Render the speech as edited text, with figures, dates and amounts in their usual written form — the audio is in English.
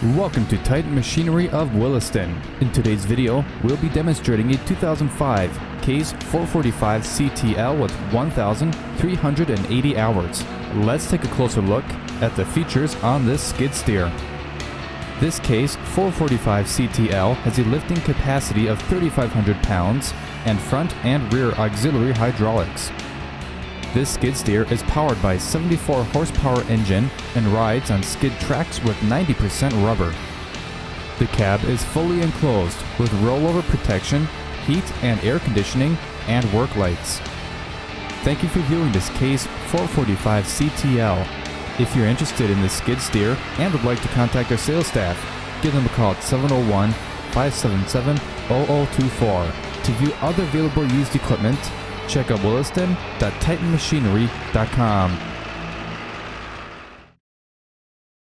Welcome to Titan Machinery of Williston. In today's video, we'll be demonstrating a 2005 Case 445 CTL with 1,380 hours. Let's take a closer look at the features on this skid steer. This Case 445 CTL has a lifting capacity of 3,500 pounds and front and rear auxiliary hydraulics. This skid steer is powered by a 74 horsepower engine and rides on skid tracks with 90% rubber. The cab is fully enclosed with rollover protection, heat and air conditioning, and work lights. Thank you for viewing this Case 445 CTL. If you're interested in this skid steer and would like to contact our sales staff, give them a call at 701-577-0024. To view other available used equipment, check out williston.titanmachinery.com.